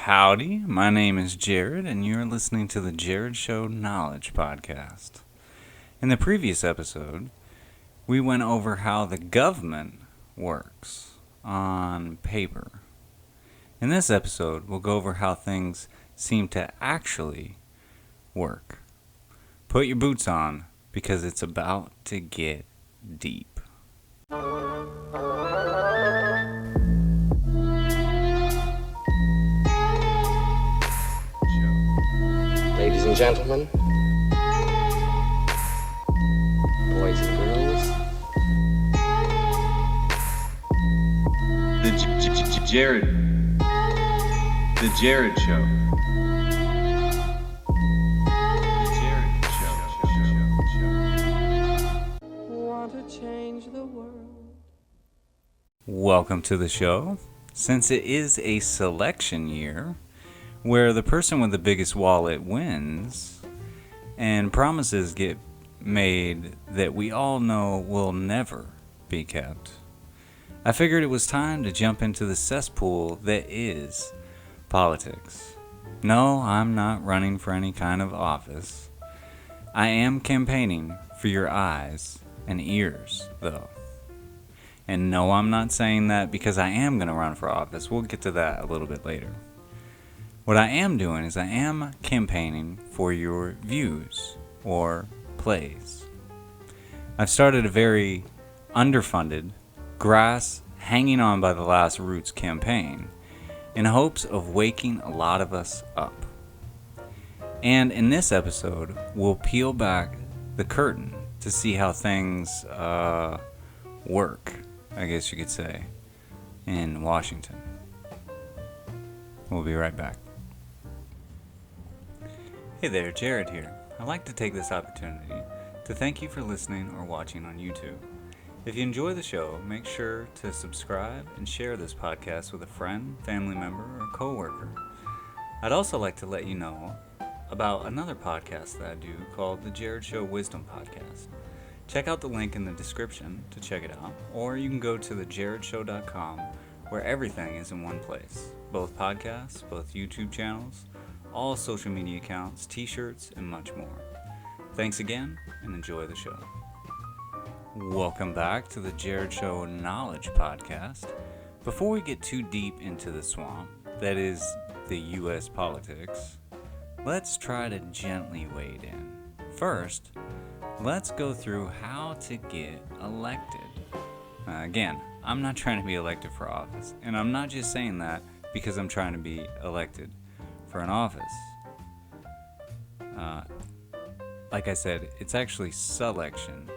Howdy, my name is Jared, and you're listening to the Jared Show Knowledge Podcast. In the previous episode, we went over how the government works on paper. In this episode, we'll go over how things seem to actually work. Put your boots on, because it's about to get deep. Ladies and gentlemen, boys and girls, The Jared Show. want to change the world. Welcome to the show. Since it is a selection year, where the person with the biggest wallet wins, and promises get made that we all know will never be kept, I figured it was time to jump into the cesspool that is politics. No, I'm not running for any kind of office. I am campaigning for your eyes and ears, though. And no, I'm not saying that because I am going to run for office. We'll get to that a little bit later. What I am doing is I am campaigning for your views or plays. I've started a very underfunded, grass hanging on by the last roots campaign in hopes of waking a lot of us up. And in this episode, we'll peel back the curtain to see how things work, I guess you could say, in Washington. We'll be right back. Hey there, Jared here. I'd like to take this opportunity to thank you for listening or watching on YouTube. If you enjoy the show, make sure to subscribe and share this podcast with a friend, family member, or coworker. I'd also like to let you know about another podcast that I do called The Jared Show Wisdom Podcast. Check out the link in the description to check it out, or you can go to TheJarredShow.com, where everything is in one place. Both podcasts, both YouTube channels, all social media accounts, t-shirts, and much more. Thanks again, and enjoy the show. Welcome back to the Jared Show Knowledge Podcast. Before we get too deep into the swamp, that is the U.S. politics, let's try to gently wade in. First, let's go through how to get elected. Again, I'm not trying to be elected for office, and I'm not just saying that because I'm trying to be elected for an office. Like I said, it's actually selection,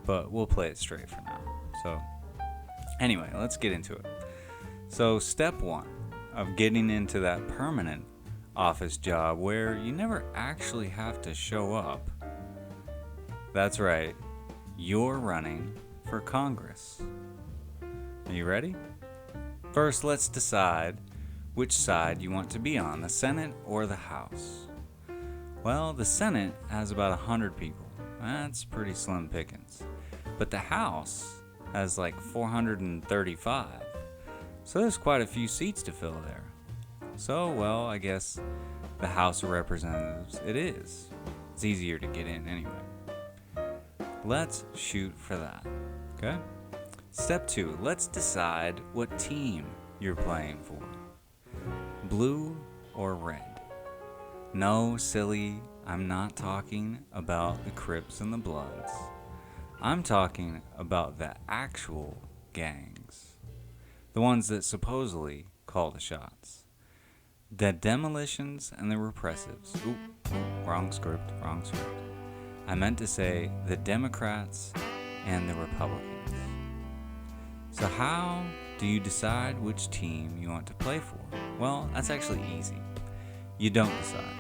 but we'll play it straight for now. So anyway, let's get into it. So step one of getting into that permanent office job where you never actually have to show up. That's right, you're running for Congress. Are you ready? First, let's decide which side you want to be on, the Senate or the House. Well, the Senate has about 100 people. That's pretty slim pickings. But the House has like 435. So there's quite a few seats to fill there. So, well, I guess the House of Representatives it is. It's easier to get in anyway. Let's shoot for that, okay? Step 2, let's decide what team you're playing for. Blue or red? No, silly, I'm not talking about the Crips and the Bloods. I'm talking about the actual gangs. The ones that supposedly call the shots. The demolitions and the repressives. Wrong script. I meant to say the Democrats and the Republicans. So how do you decide which team you want to play for? Well, that's actually easy. You don't decide.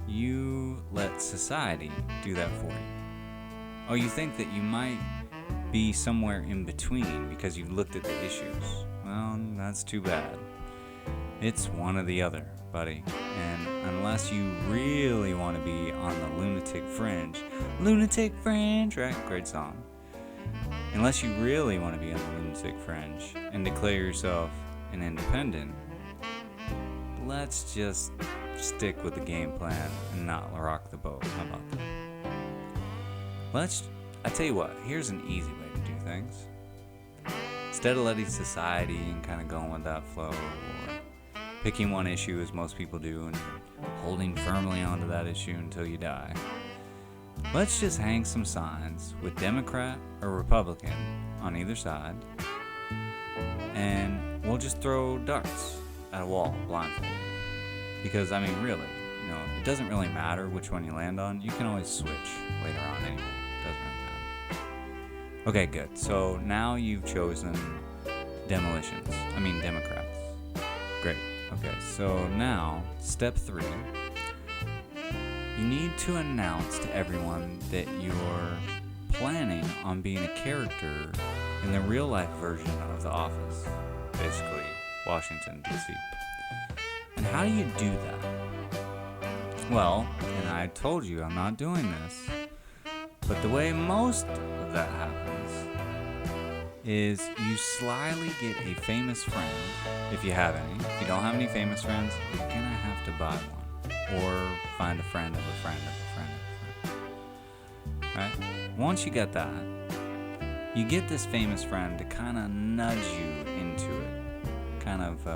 You let society do that for you. Oh, you think that you might be somewhere in between because you've looked at the issues. Well, that's too bad. It's one or the other, buddy. And unless you really want to be on the lunatic fringe, right? Great song. Unless you really want to be on the lunatic fringe and declare yourself an independent, let's just stick with the game plan and not rock the boat. How about that? I tell you what, here's an easy way to do things. Instead of letting society and kind of going with that flow, or picking one issue as most people do and holding firmly onto that issue until you die, let's just hang some signs with Democrat or Republican on either side, and we'll just throw darts at a wall blindfolded. Because, I mean, really, it doesn't really matter which one you land on. You can always switch later on anyway. It doesn't really matter. Okay, good. So now you've chosen Democrats. Great. Okay, so now, step 3. You need to announce to everyone that you're planning on being a character in the real-life version of The Office. Basically, Washington, D.C. And how do you do that? Well, and I told you I'm not doing this, but the way most of that happens is you slyly get a famous friend, if you have any. If you don't have any famous friends, you're gonna have to buy one, or find a friend of a friend of a friend of a friend. Right? Once you get that, you get this famous friend to kind of nudge you into it, kind of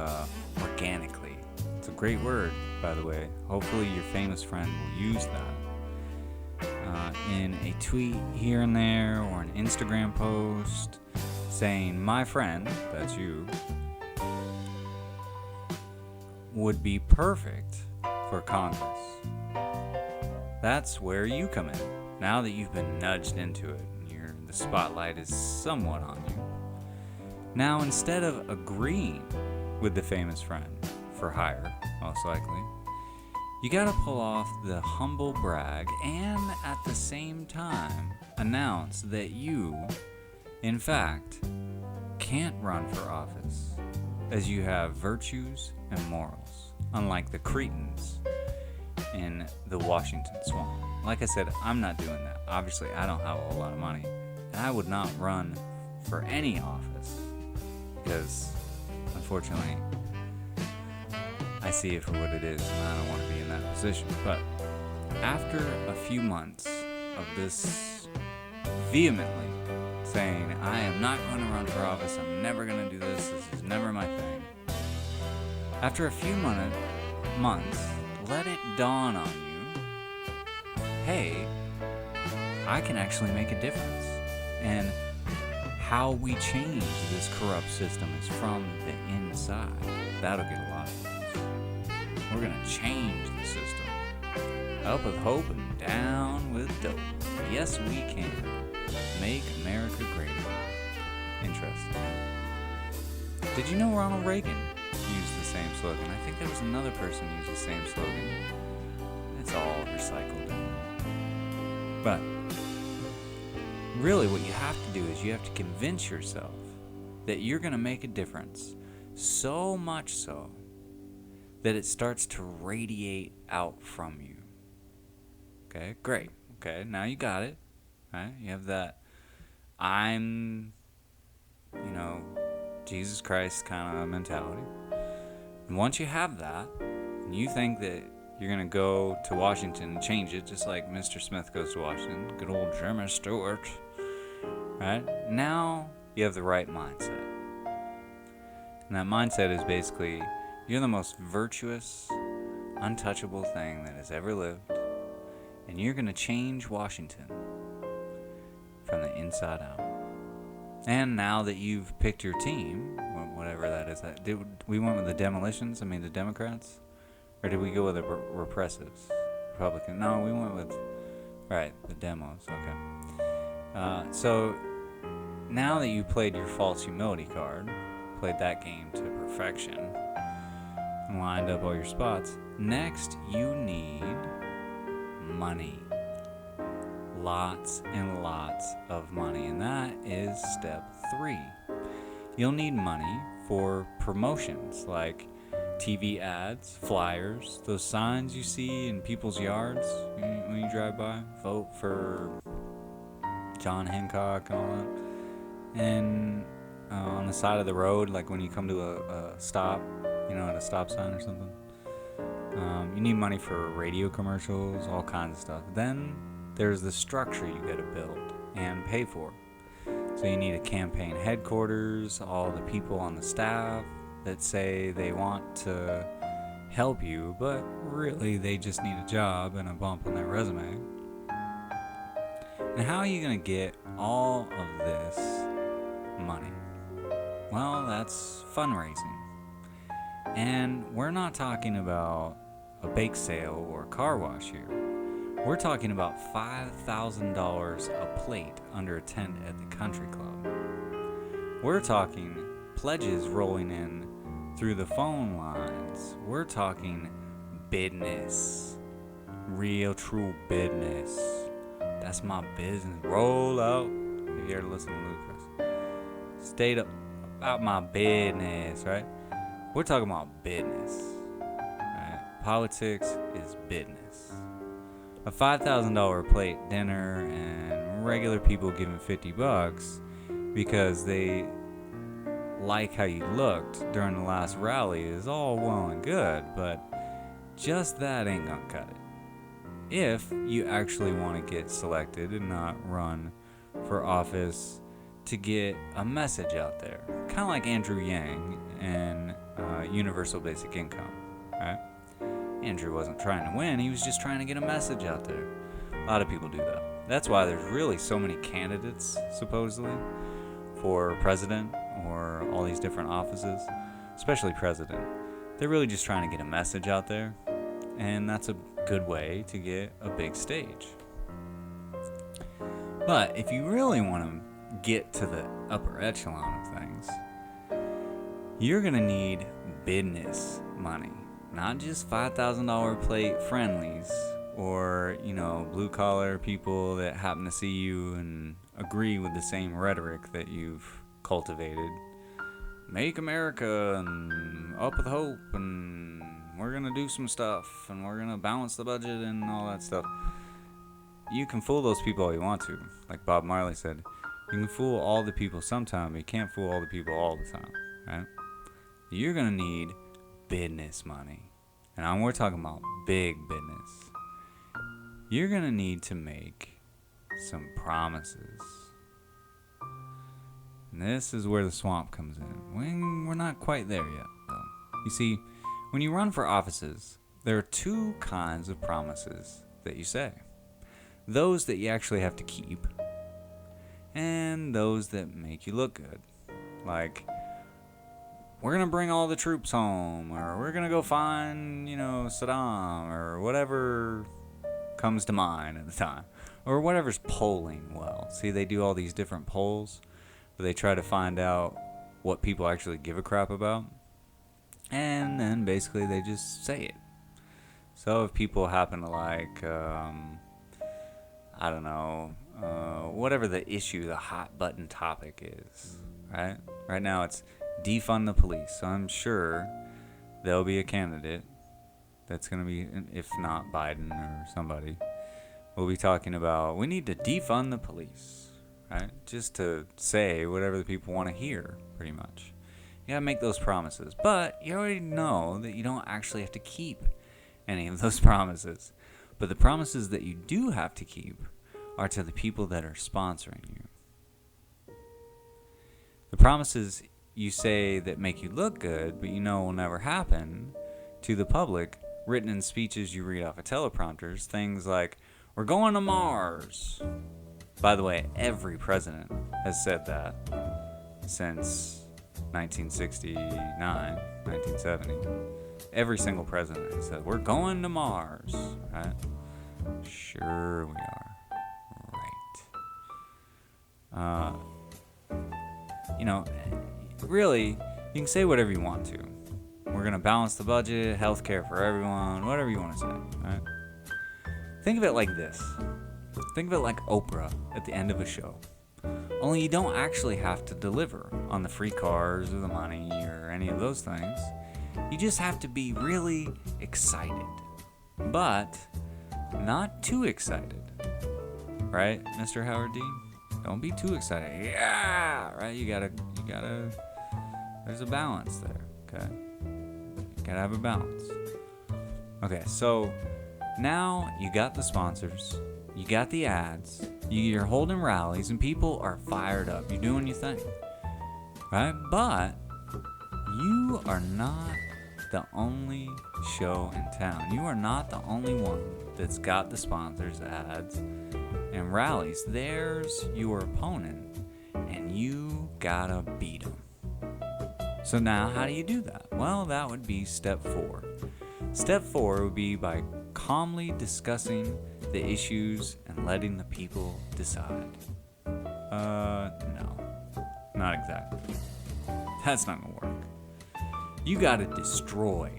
organically. It's a great word, by the way. Hopefully your famous friend will use that in a tweet here and there, or an Instagram post saying, my friend, that's you, would be perfect for Congress. That's where you come in. Now that you've been nudged into it, and the spotlight is somewhat on you. Now, instead of agreeing with the famous friend for hire, most likely, you gotta pull off the humble brag and at the same time announce that you, in fact, can't run for office, as you have virtues and morals, unlike the cretins in the Washington Swamp. Like I said, I'm not doing that. Obviously, I don't have a whole lot of money, and I would not run for any office, because, unfortunately, I see it for what it is, and I don't want to be in that position. But after a few months of this vehemently saying, I am not going to run for office, I'm never going to do this is never my thing. After a few months, let it dawn on you, hey, I can actually make a difference. And how we change this corrupt system is from the inside. That'll get a lot of things. We're gonna change the system. Up with hope and down with dope. Yes, we can. Make America great again. Interesting. Did you know Ronald Reagan used the same slogan? I think there was another person who used the same slogan. It's all recycled. But really what you have to do is you have to convince yourself that you're going to make a difference, so much so that it starts to radiate out from you. Okay, great. Okay, now you got it. Right? You have that I'm, Jesus Christ kind of mentality. And once you have that, and you think that you're going to go to Washington and change it, just like Mr. Smith goes to Washington, good old Jimmy Stewart, right? Now you have the right mindset. And that mindset is basically, you're the most virtuous, untouchable thing that has ever lived, and you're going to change Washington from the inside out. And now that you've picked your team, whatever that is, we went with the the Democrats? Or did we go with the repressives? Republican? No, we went with, the demos. Okay. So, now that you played your false humility card, played that game to perfection, and lined up all your spots, next you need money. Lots and lots of money. And that is step 3. You'll need money for promotions like TV ads, flyers, those signs you see in people's yards when you drive by. Vote for John Hancock and all that. And on the side of the road, like when you come to a stop, at a stop sign or something. You need money for radio commercials, all kinds of stuff. Then there's the structure you got to build and pay for. So you need a campaign headquarters, all the people on the staff that say they want to help you, but really they just need a job and a bump on their resume. And how are you going to get all of this money? Well, that's fundraising. And we're not talking about a bake sale or a car wash here. We're talking about $5,000 a plate under a tent at the country club. We're talking pledges rolling in through the phone lines. We're talking business. Real, true business. That's my business. Roll out. If you ever listen to Lucas. Stayed up about my business, right? We're talking about business. Right? Politics is business. A $5,000 plate dinner and regular people giving $50 because they like how you looked during the last rally is all well and good, but just that ain't gonna cut it. If you actually want to get selected and not run for office to get a message out there, kind of like Andrew Yang and Universal Basic Income, right? Andrew wasn't trying to win, he was just trying to get a message out there. A lot of people do that. That's why there's really so many candidates, supposedly, for president or all these different offices, especially president. They're really just trying to get a message out there, and that's a good way to get a big stage. But if you really want to get to the upper echelon of things, you're going to need business money. Not just $5,000 plate friendlies or, blue collar people that happen to see you and agree with the same rhetoric that you've cultivated. Make America and up with hope and we're going to do some stuff and we're going to balance the budget and all that stuff. You can fool those people all you want to. Like Bob Marley said, you can fool all the people sometime, but you can't fool all the people all the time, right? You're going to need business money. And we're talking about big business. You're going to need to make some promises. And this is where the swamp comes in. We're not quite there yet, though. You see, when you run for offices, there are two kinds of promises that you say. Those that you actually have to keep, and those that make you look good. Like, we're going to bring all the troops home, or we're going to go find, Saddam, or whatever comes to mind at the time, or whatever's polling well. See, they do all these different polls, where they try to find out what people actually give a crap about, and then basically they just say it. So if people happen to like, whatever the issue, the hot button topic is, right? Right now it's defund the police. So I'm sure there'll be a candidate that's going to be, if not Biden or somebody, we'll be talking about we need to defund the police, right? Just to say whatever the people want to hear, pretty much. You got to make those promises. But you already know that you don't actually have to keep any of those promises. But the promises that you do have to keep are to the people that are sponsoring you. The promises you say that make you look good, but you know will never happen to the public, written in speeches you read off of teleprompters, things like, we're going to Mars. By the way, every president has said that since 1969, 1970. Every single president has said, we're going to Mars, right? Sure we are. Right. Really, you can say whatever you want to. We're going to balance the budget, healthcare for everyone, whatever you want to say, right? Think of it like this. Think of it like Oprah at the end of a show. Only you don't actually have to deliver on the free cars or the money or any of those things. You just have to be really excited, but not too excited. Right, Mr. Howard Dean? Don't be too excited. Yeah, right? You gotta, there's a balance there, okay? You gotta have a balance. Okay, so now you got the sponsors, you got the ads, you're holding rallies, and people are fired up. You're doing your thing, right? But you are not the only show in town. You are not the only one that's got the sponsors, ads, and rallies. There's your opponent, and you gotta beat them. So now, how do you do that? Well, that would be step 4. Step 4 would be by calmly discussing the issues and letting the people decide. No. Not exactly. That's not gonna work. You gotta destroy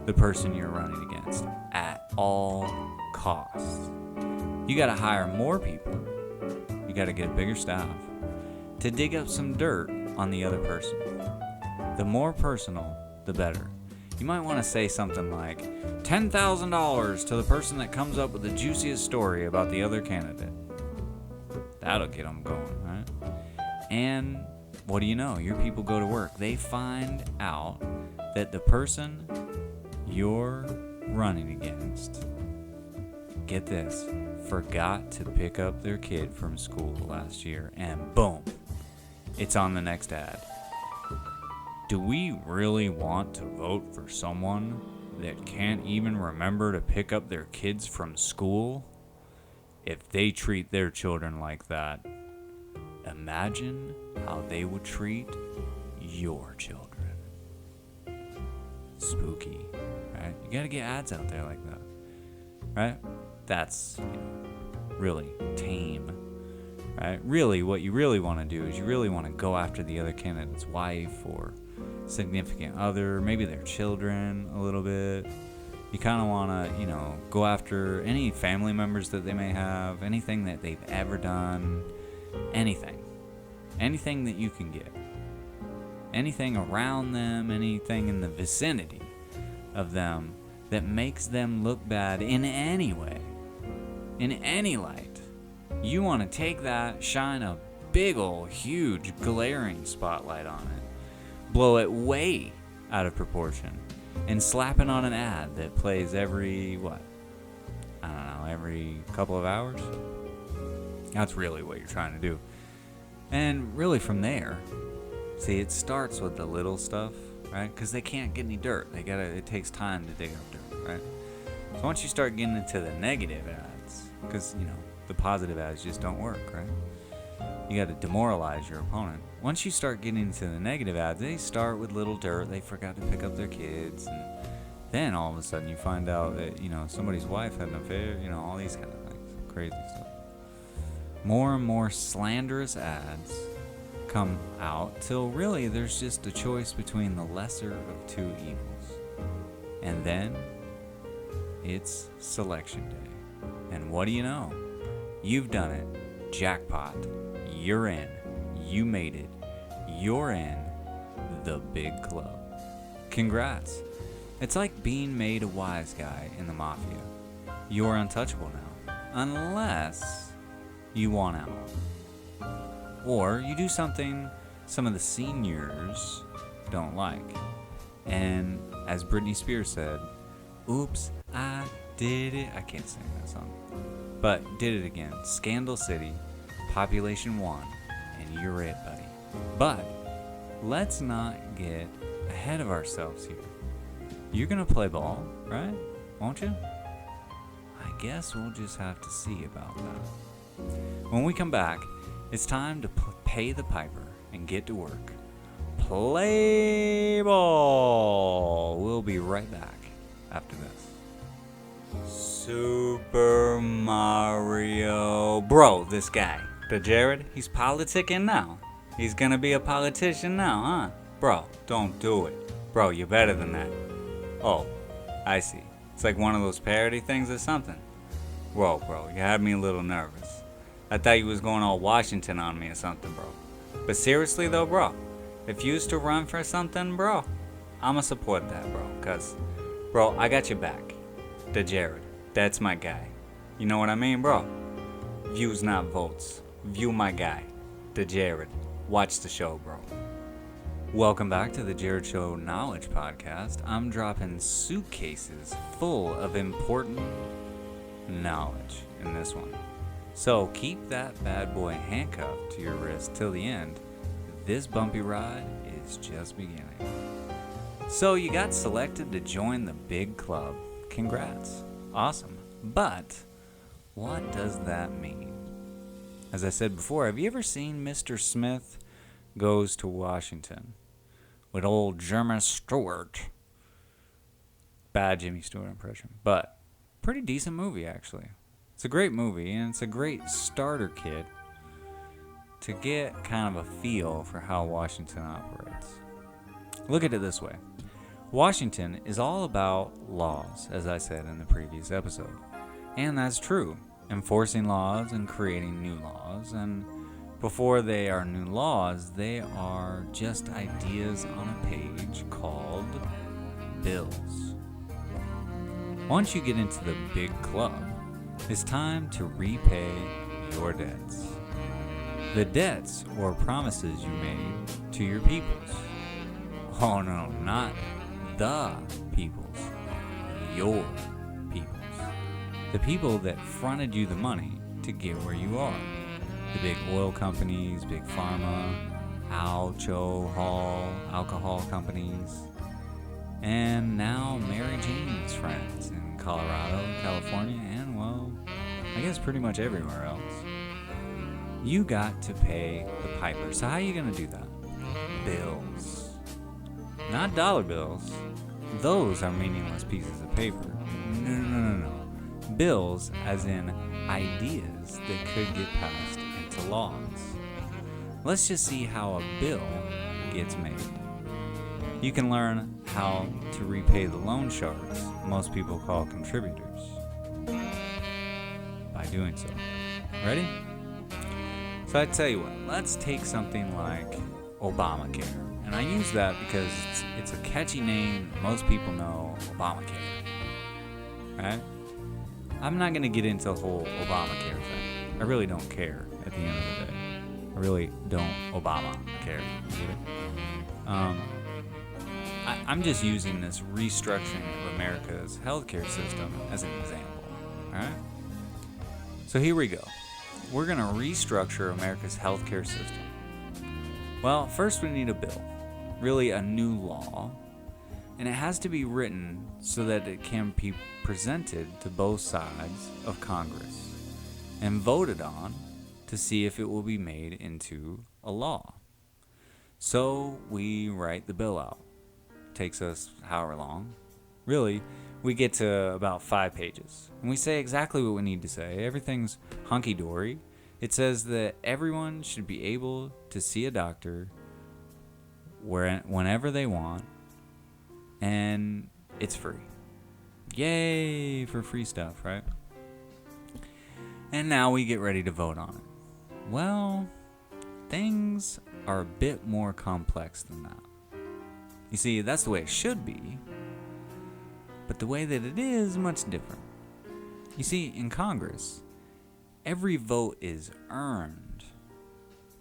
the person you're running against at all costs. You gotta hire more people. You gotta get a bigger staff to dig up some dirt on the other person. The more personal, the better. You might want to say something like $10,000 to the person that comes up with the juiciest story about the other candidate. That'll get them going, right? And what do you know? Your people go to work. They find out that the person you're running against, get this, forgot to pick up their kid from school last year, and boom, it's on the next ad. Do we really want to vote for someone that can't even remember to pick up their kids from school? If they treat their children like that, imagine how they would treat your children. Spooky, right? You gotta get ads out there like that, right? That's, really tame, right? Really, what you really want to do is you really want to go after the other candidate's wife or significant other, maybe their children a little bit. You kind of want to, go after any family members that they may have, anything that they've ever done, anything that you can get, anything around them, anything in the vicinity of them that makes them look bad in any way, in any light. You want to take that, shine a big old huge glaring spotlight on it, blow it way out of proportion, and slap it on an ad that plays every couple of hours. That's really what you're trying to do. And really from there, see, it starts with the little stuff, right? Because they can't get any dirt. It takes time to dig up dirt, right? So once you start getting into the negative ads, because, the positive ads just don't work, right? You got to demoralize your opponent. Once you start getting into the negative ads, they start with little dirt. They forgot to pick up their kids. And then all of a sudden you find out that, somebody's wife had an affair, all these kind of things. Crazy stuff. More and more slanderous ads come out till really there's just a choice between the lesser of two evils. And then it's selection day. And what do you know? You've done it. Jackpot. You're in. You made it. You're in the big club. Congrats. It's like being made a wise guy in the mafia. You're untouchable now. Unless you want out. Or you do something some of the seniors don't like. And as Britney Spears said, oops, I did it. I can't sing that song. But did it again. Scandal City, population 1, and you're it, buddy. But let's not get ahead of ourselves here. You're going to play ball, right? Won't you? I guess we'll just have to see about that. When we come back, it's time to pay the piper and get to work. Play ball! We'll be right back after this. Super Mario. Bro, this guy, the Jared, he's politicking now. He's gonna be a politician now, huh? Bro, don't do it. Bro, you're better than that. Oh, I see. It's like one of those parody things or something. Whoa, bro, you had me a little nervous. I thought you was going all Washington on me or something, bro. But seriously though, bro, if you used to run for something, bro, I'ma support that, bro. Cause, bro, I got your back. The Jared, that's my guy. You know what I mean, bro? Views, not votes. View my guy. The Jared. Watch the show, bro. Welcome back to the Jared Show Knowledge Podcast. I'm dropping suitcases full of important knowledge in this one. So keep that bad boy handcuffed to your wrist till the end. This bumpy ride is just beginning. So you got selected to join the big club. Congrats. Awesome. But what does that mean? As I said before, have you ever seen Mr. Smith Goes to Washington with old Jimmy Stewart? Bad Jimmy Stewart impression, but pretty decent movie actually. It's a great movie, and it's a great starter kit to get kind of a feel for how Washington operates. Look at it this way. Washington is all about laws, as I said in the previous episode. And that's true. Enforcing laws and creating new laws. And before they are new laws, they are just ideas on a page called bills. Once you get into the big club, it's time to repay your debts. The debts or promises you made to your peoples. Oh no, not the peoples. Your peoples. The people that fronted you the money to get where you are. The big oil companies, big pharma, alcohol companies, and now Mary Jane's friends in Colorado, California, and well, I guess pretty much everywhere else. You got to pay the piper. So how are you going to do that? Bills. Not dollar bills. Those are meaningless pieces of paper. No. Bills as in ideas that could get passed into laws. Let's just see how a bill gets made. You can learn how to repay the loan sharks most people call contributors by doing so. Ready? So I tell you what, let's take something like Obamacare. And I use that because it's a catchy name. Most people know Obamacare. Right? I'm not going to get into the whole Obamacare thing. I really don't care at the end of the day. I really don't Obamacare. Get it? I'm just using this restructuring of America's healthcare system as an example. Alright? So here we go. We're going to restructure America's healthcare system. Well, first we need a bill. Really a new law. And it has to be written so that it can be presented to both sides of Congress and voted on to see if it will be made into a law. So we write the bill out. Takes us however long. Really, we get to about 5 pages. And we say exactly what we need to say. Everything's hunky-dory. It says that everyone should be able to see a doctor whenever they want. And it's free. Yay for free stuff, right? And now we get ready to vote on it. Well, things are a bit more complex than that. You see, that's the way it should be, but the way that it is much different. You see, in Congress, every vote is earned,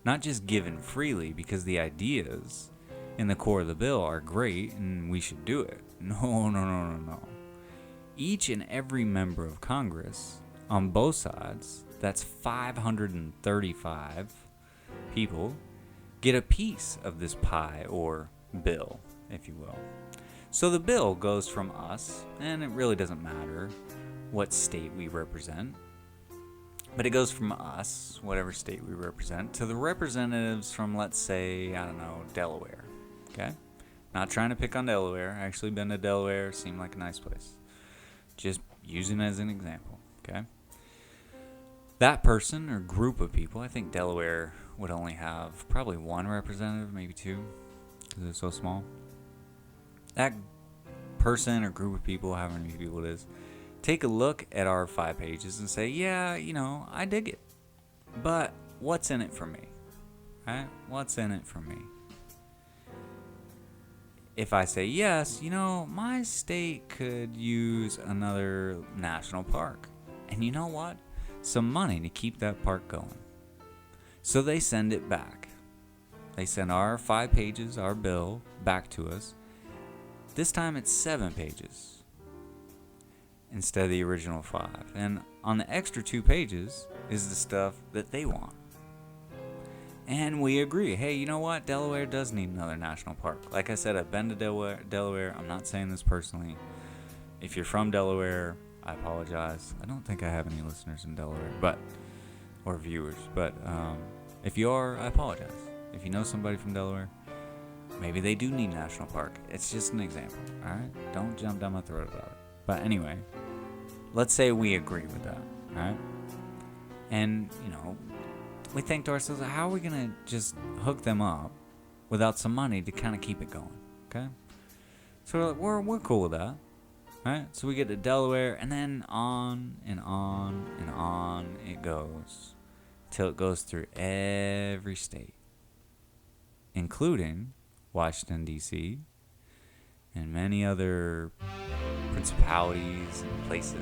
not just given freely because the ideas in the core of the bill are great and we should do it. No. Each and every member of Congress, on both sides, that's 535 people, get a piece of this pie or bill, if you will. So the bill goes from us, and it really doesn't matter what state we represent, but it goes from us, whatever state we represent, to the representatives from, let's say, I don't know, Delaware. Okay? Not trying to pick on Delaware. I actually been to Delaware. Seemed like a nice place. Just using it as an example. Okay? That person or group of people, I think Delaware would only have probably 1 representative, maybe 2, because it's so small. That person or group of people, however many people it is, take a look at our 5 pages and say, yeah, I dig it. But what's in it for me? Right? What's in it for me? If I say yes, my state could use another national park. And you know what? Some money to keep that park going. So they send it back. They send our 5 pages, our bill, back to us. This time it's 7 pages instead of the original 5. And on the extra 2 pages is the stuff that they want. And we agree. Hey, you know what? Delaware does need another national park. Like I said, I've been to Delaware. I'm not saying this personally. If you're from Delaware, I apologize. I don't think I have any listeners in Delaware, or viewers. But if you are, I apologize. If you know somebody from Delaware, maybe they do need national park. It's just an example, all right? Don't jump down my throat about it. But anyway, let's say we agree with that, all right? And, we think to ourselves, how are we going to just hook them up without some money to kind of keep it going, okay? So we're cool with that, right? So we get to Delaware, and then on and on and on it goes till it goes through every state, including Washington, D.C., and many other principalities and places,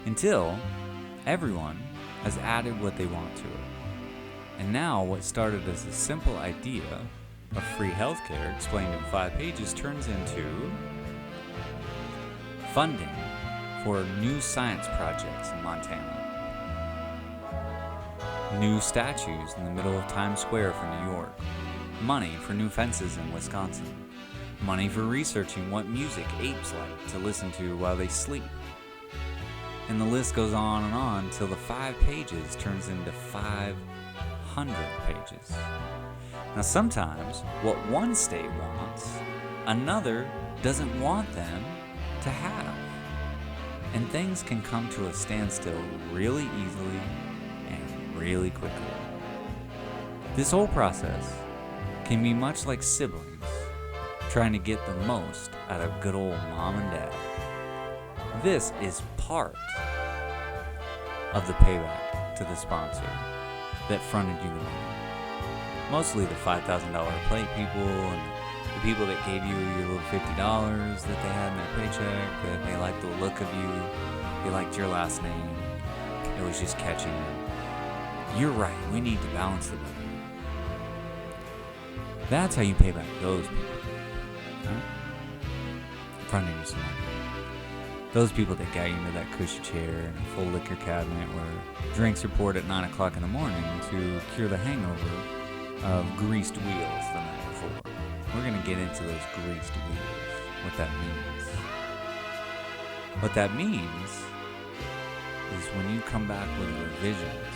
until everyone has added what they want to it. And now what started as a simple idea of free healthcare explained in 5 pages turns into funding for new science projects in Montana, new statues in the middle of Times Square for New York, money for new fences in Wisconsin, money for researching what music apes like to listen to while they sleep. And the list goes on till the 5 pages turns into 500 pages. Now sometimes what one state wants, another doesn't want them to have. And things can come to a standstill really easily and really quickly. This whole process can be much like siblings trying to get the most out of good old mom and dad. This is part of the payback to the sponsor that fronted you the money. Mostly the $5,000 plate people and the people that gave you your little $50 that they had in their paycheck, that they liked the look of you, they liked your last name, it was just catchy. You're right, we need to balance the budget. That's how you pay back those people. Huh? Fronting you some money. Those people that got you into that cushy chair and a full liquor cabinet where drinks are poured at 9 o'clock in the morning to cure the hangover of greased wheels the night before. We're going to get into those greased wheels, what that means. What that means is when you come back with revisions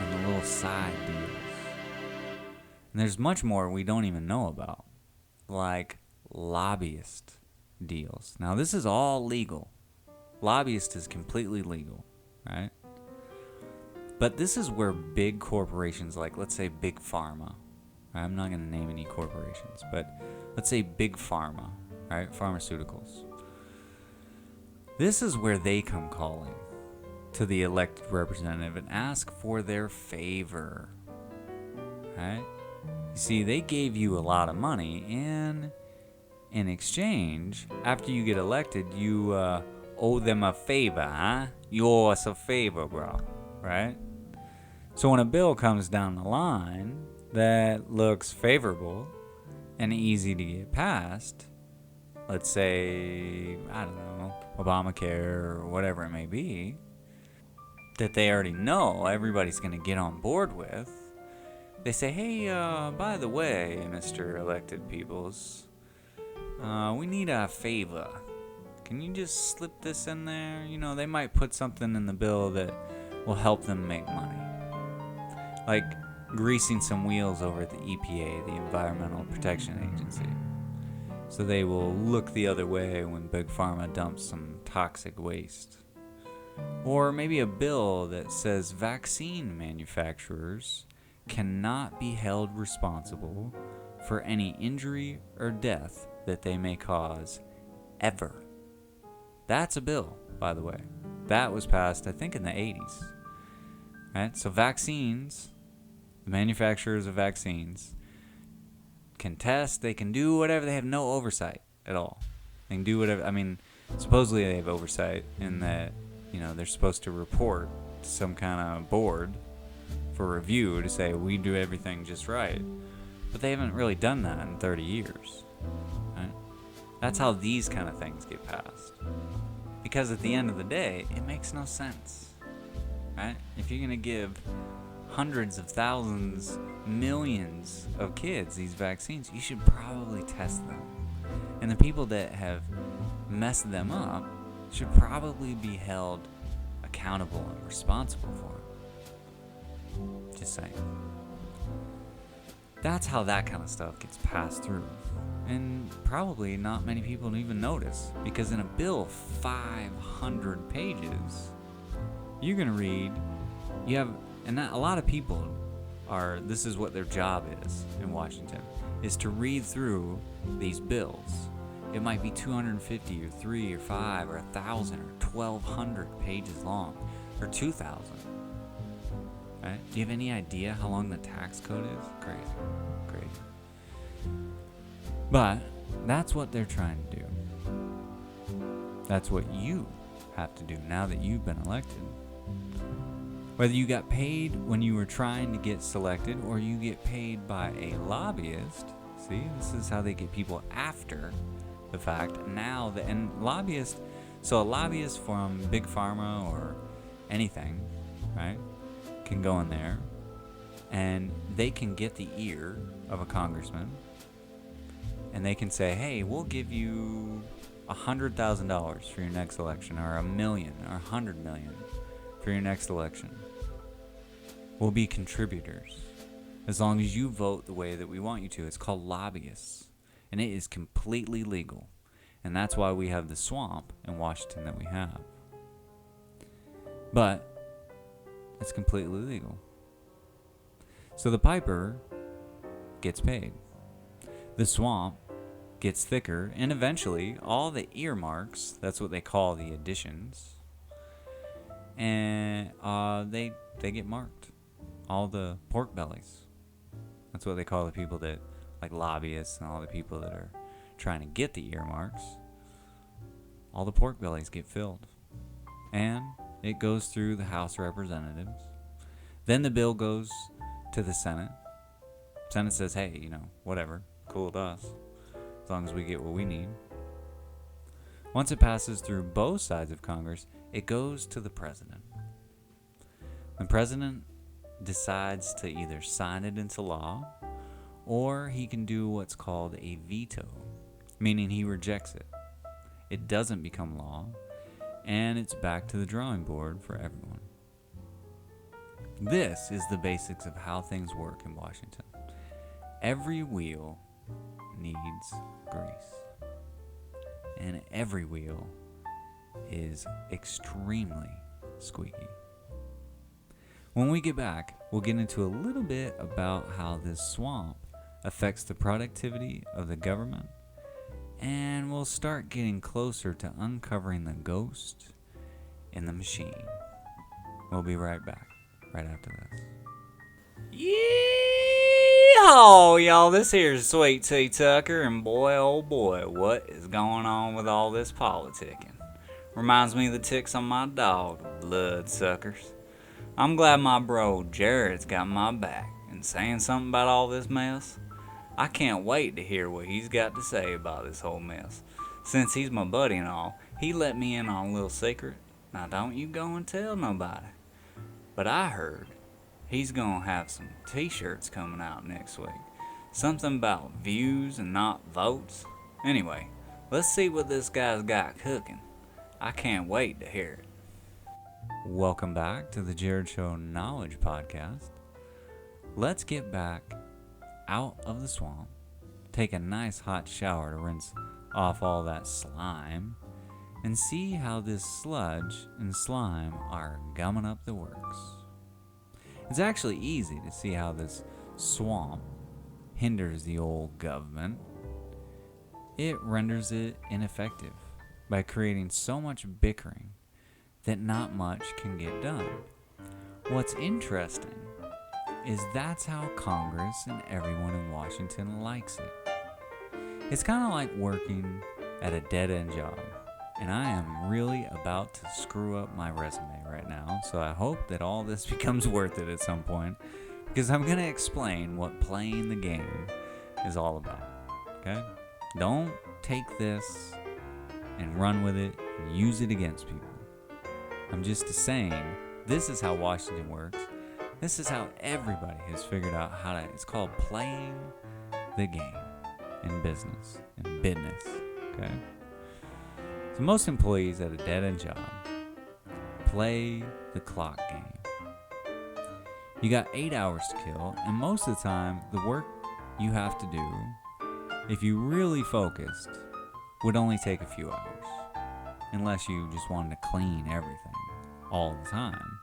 and the little side deals. And there's much more we don't even know about, like lobbyist deals. Now this is all legal. Lobbyist is completely legal, right? But this is where big corporations like, let's say Big Pharma, right? I'm not going to name any corporations, but let's say Big Pharma, right? Pharmaceuticals. This is where they come calling to the elected representative and ask for their favor, right? You see, they gave you a lot of money, and in exchange, after you get elected, you owe them a favor, huh? You owe us a favor, bro, right? So when a bill comes down the line that looks favorable and easy to get passed, let's say, I don't know, Obamacare or whatever it may be, that they already know everybody's going to get on board with, they say, hey, by the way, Mr. Elected Peoples, we need a favor. Can you just slip this in there? You know, they might put something in the bill that will help them make money. Like greasing some wheels over at the EPA, the Environmental Protection Agency. So they will look the other way when Big Pharma dumps some toxic waste. Or maybe a bill that says vaccine manufacturers cannot be held responsible for any injury or death that they may cause ever. That's a bill, by the way. That was passed, I think, in the 80s. Right? So vaccines, the manufacturers of vaccines, can test, they can do whatever, they have no oversight at all. They can do whatever, I mean, supposedly they have oversight in that, you know, they're supposed to report to some kind of board for review to say we do everything just right. But they haven't really done that in 30 years. Right? That's how these kind of things get passed. Because at the end of the day, it makes no sense. Right? If you're going to give hundreds of thousands, millions of kids these vaccines, you should probably test them. And the people that have messed them up should probably be held accountable and responsible for it. Just saying. That's how that kind of stuff gets passed through. And probably not many people even notice, because in a bill of 500 pages, you're going to read, a lot of people this is what their job is in Washington, is to read through these bills. It might be 250 or 3 or 5 or 1,000 or 1,200 pages long, or 2,000. Right? Do you have any idea how long the tax code is? Crazy. But that's what they're trying to do. That's what you have to do now that you've been elected. Whether you got paid when you were trying to get selected, or you get paid by a lobbyist. See, this is how they get people after the fact. A lobbyist from Big Pharma or anything, right, can go in there and they can get the ear of a congressman, and they can say, hey, we'll give you $100,000 for your next election, or $1 million or $100 million for your next election. We'll be contributors as long as you vote the way that we want you to. It's called lobbyists, and it is completely legal. And that's why we have the swamp in Washington that we have. But it's completely legal. So the piper gets paid. The swamp gets thicker, and eventually all the earmarks, that's what they call the additions, and they get marked. All the pork bellies. That's what they call the people that, like lobbyists and all the people that are trying to get the earmarks. All the pork bellies get filled. And it goes through the House of Representatives. Then the bill goes to the Senate. Senate says, hey, whatever, cool with us, as long as we get what we need. Once it passes through both sides of Congress, it goes to the president. The president decides to either sign it into law, or he can do what's called a veto, meaning he rejects it. It doesn't become law, and it's back to the drawing board for everyone. This is the basics of how things work in Washington. Every wheel needs grease, and every wheel is extremely squeaky. When we get back, we'll get into a little bit about how this swamp affects the productivity of the government, and we'll start getting closer to uncovering the ghost in the machine. We'll be right back, right after this. Yeehaw, y'all, this here's Sweet Tea Tucker, and boy, oh boy, what is going on with all this politicking? Reminds me of the ticks on my dog, bloodsuckers. I'm glad my bro Jared's got my back and saying something about all this mess. I can't wait to hear what he's got to say about this whole mess. Since he's my buddy and all, he let me in on a little secret. Now don't you go and tell nobody. But I heard he's gonna have some t-shirts coming out next week. Something about views and not votes. Anyway, let's see what this guy's got cooking. I can't wait to hear it. Welcome back to the Jared Show Knowledge Podcast. Let's get back out of the swamp, take a nice hot shower to rinse off all that slime, and see how this sludge and slime are gumming up the works. It's actually easy to see how this swamp hinders the old government. It renders it ineffective by creating so much bickering that not much can get done. What's interesting is that's how Congress and everyone in Washington likes it. It's kind of like working at a dead-end job, and I am really about to screw up my resume right now, so I hope that all this becomes worth it at some point, because I'm going to explain what playing the game is all about, okay? Don't take this and run with it and use it against people. I'm just saying, this is how Washington works. This is how everybody has figured out how to, it's called playing the game in business, okay? So most employees at a dead-end job play the clock game. You got 8 hours to kill, and most of the time, the work you have to do, if you really focused, would only take a few hours, unless you just wanted to clean everything all the time.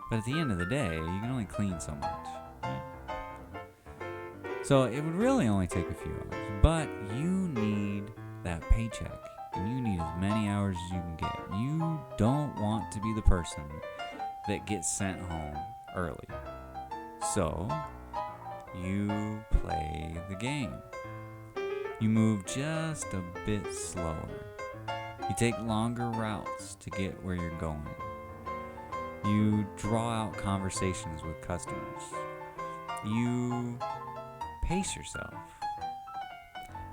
But at the end of the day, you can only clean so much, right? So it would really only take a few hours, but you need that paycheck, and you need as many hours as you can get. You don't want to be the person that gets sent home early. So you play the game. You move just a bit slower. You take longer routes to get where you're going. You draw out conversations with customers. You pace yourself.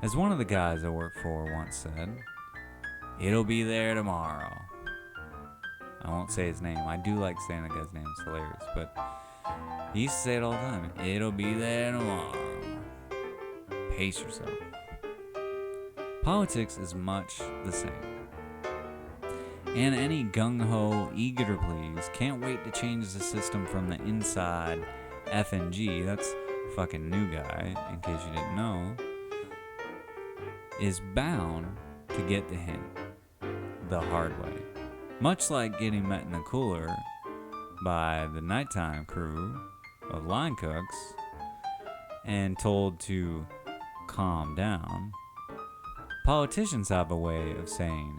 As one of the guys I work for once said, "It'll be there tomorrow." I won't say his name. I do like saying the guy's name. It's hilarious. But he used to say it all the time. "It'll be there tomorrow." Pace yourself. Politics is much the same. And any gung-ho, eager to please, can't wait to change the system from the inside FNG, that's fucking new guy, in case you didn't know, is bound to get the hint the hard way. Much like getting met in the cooler by the nighttime crew of line cooks and told to calm down, politicians have a way of saying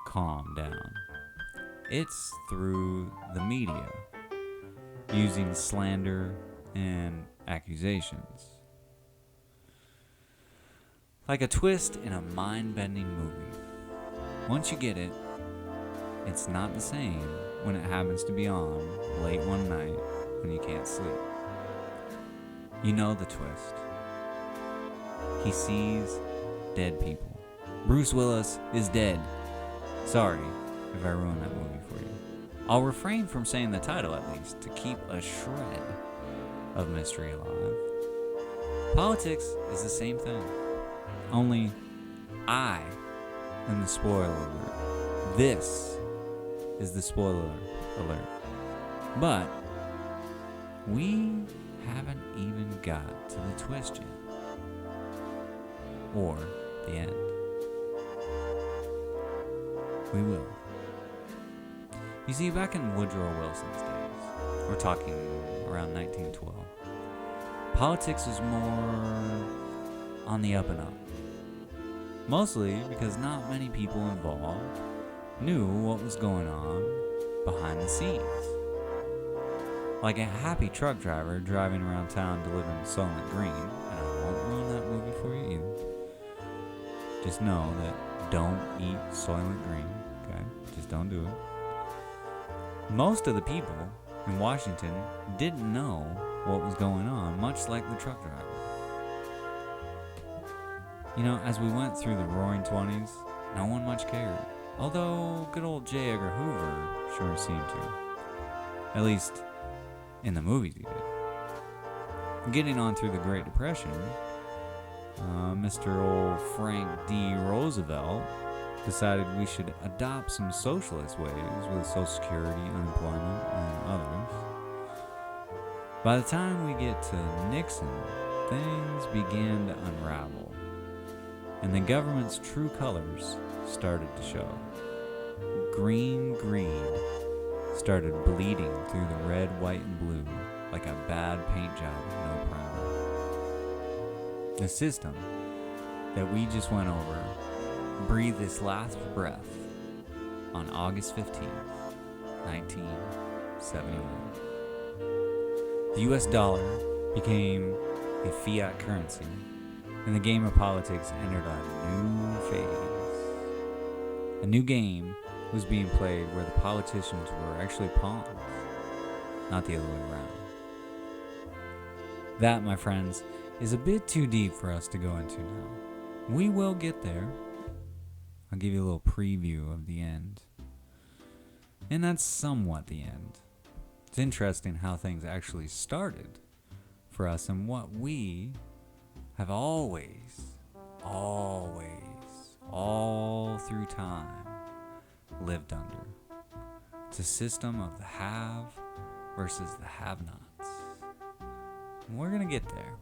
calm down. It's through the media, using slander and accusations. Like a twist in a mind-bending movie. Once you get it, it's not the same when it happens to be on late one night when you can't sleep. You know the twist. He sees dead people. Bruce Willis is dead. Sorry if I ruined that movie for you. I'll refrain from saying the title at least to keep a shred of mystery alive. Politics is the same thing. Only I am the spoiler alert. This is the spoiler alert. But we haven't even got to the twist yet. Or the end. We will. You see, back in Woodrow Wilson's days, we're talking around 1912, politics was more on the up and up. Mostly because not many people involved knew what was going on behind the scenes. Like a happy truck driver driving around town delivering Soylent Green, and I won't ruin that movie for you either. Just know that don't eat Soylent Green, okay? Just don't do it. Most of the people in Washington didn't know what was going on, much like the truck driver. You know, as we went through the roaring 20s, no one much cared. Although good old J. Edgar Hoover sure seemed to. At least in the movies he did. Getting on through the Great Depression, Mr. old Frank D. Roosevelt decided we should adopt some socialist ways with Social Security, unemployment, and others. By the time we get to Nixon, things began to unravel, and the government's true colors started to show. Green greed started bleeding through the red, white, and blue like a bad paint job with no primer. The system that we just went over breathed its last breath on August 15th, 1971. The US dollar became a fiat currency, and the game of politics entered a new phase. A new game was being played where the politicians were actually pawns, not the other way around. That, my friends, is a bit too deep for us to go into now. We will get there. I'll give you a little preview of the end. And that's somewhat the end. It's interesting how things actually started for us and what we have always, all through time, lived under. It's a system of the have versus the have-nots. And we're going to get there.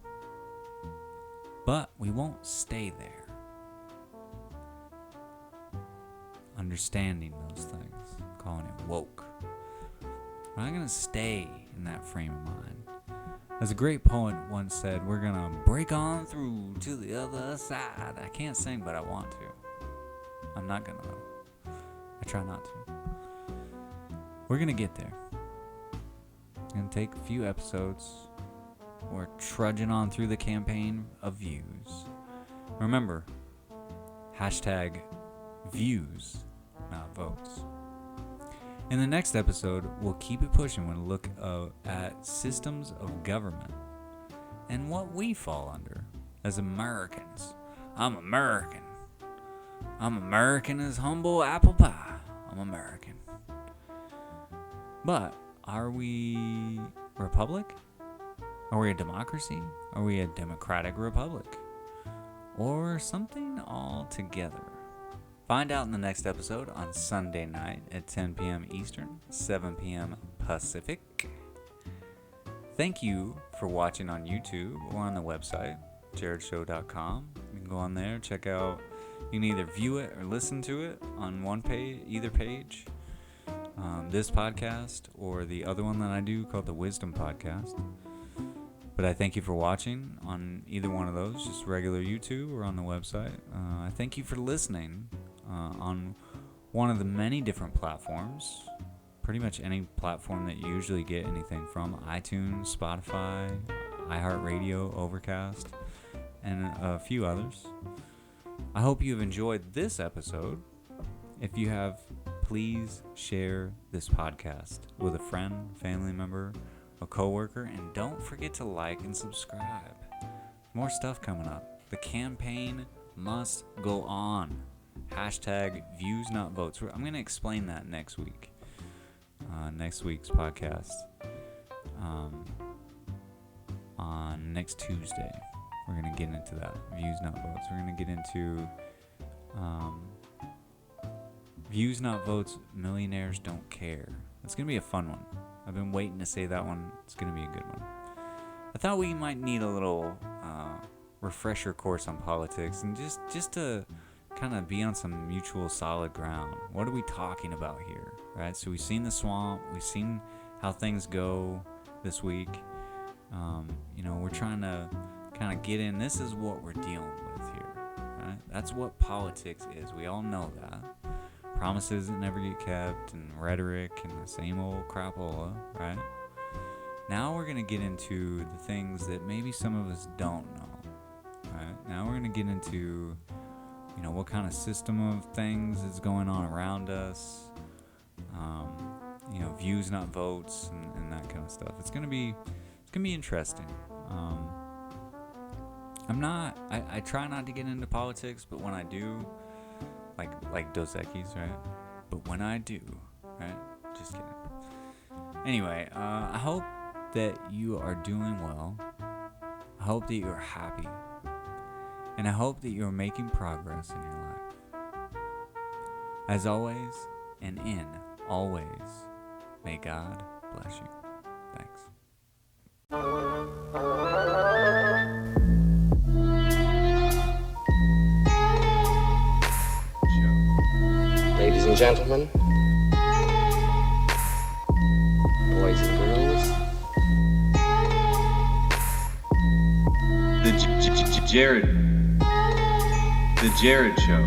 But we won't stay there. Understanding those things, calling it woke. We're not going to stay in that frame of mind. As a great poet once said, we're going to break on through to the other side. I can't sing, but I want to. I'm not going to, though. I try not to. We're going to get there. It's going to take a few episodes. We're trudging on through the campaign of views. Remember, hashtag views, not votes. In the next episode, we'll keep it pushing. We'll look at systems of government and what we fall under as Americans. I'm American. I'm American as humble apple pie. I'm American. But are we republic? Are we a democracy? Are we a democratic republic? Or something altogether? Find out in the next episode on Sunday night at 10 p.m. Eastern, 7 p.m. Pacific. Thank you for watching on YouTube or on the website, JarredShow.com. You can go on there, check out. You can either view it or listen to it on one page, either page. This podcast or the other one that I do called the Wisdom Podcast. But I thank you for watching on either one of those, just regular YouTube or on the website. I thank you for listening on one of the many different platforms, pretty much any platform that you usually get anything from, iTunes, Spotify, iHeartRadio, Overcast, and a few others. I hope you've enjoyed this episode. If you have, please share this podcast with a friend, family member, a coworker, and don't forget to like and subscribe. More stuff coming up. The campaign must go on. Hashtag views not votes. I'm going to explain that next week. Next week's podcast. On next Tuesday, we're going to get into that. Views not votes. We're going to get into views not votes. Millionaires don't care. It's going to be a fun one. I've been waiting to say that one. It's going to be a good one. I thought we might need a little refresher course on politics and just to kind of be on some mutual solid ground. What are we talking about here, right? So we've seen the swamp. We've seen how things go this week. We're trying to kind of get in. This is what we're dealing with here, right? That's what politics is. We all know that. Promises that never get kept, and rhetoric, and the same old crapola, right? Now we're going to get into the things that maybe some of us don't know, right? Now we're going to get into, what kind of system of things is going on around us, views not votes, and that kind of stuff. It's going to be interesting. I try not to get into politics, but when I do, like Dos Equis, right? But when I do, right? Just kidding. Anyway, I hope that you are doing well. I hope that you're happy. And I hope that you're making progress in your life. As always, and in always, may God bless you. Thanks. Ladies and gentlemen, boys and girls, The Jared Show.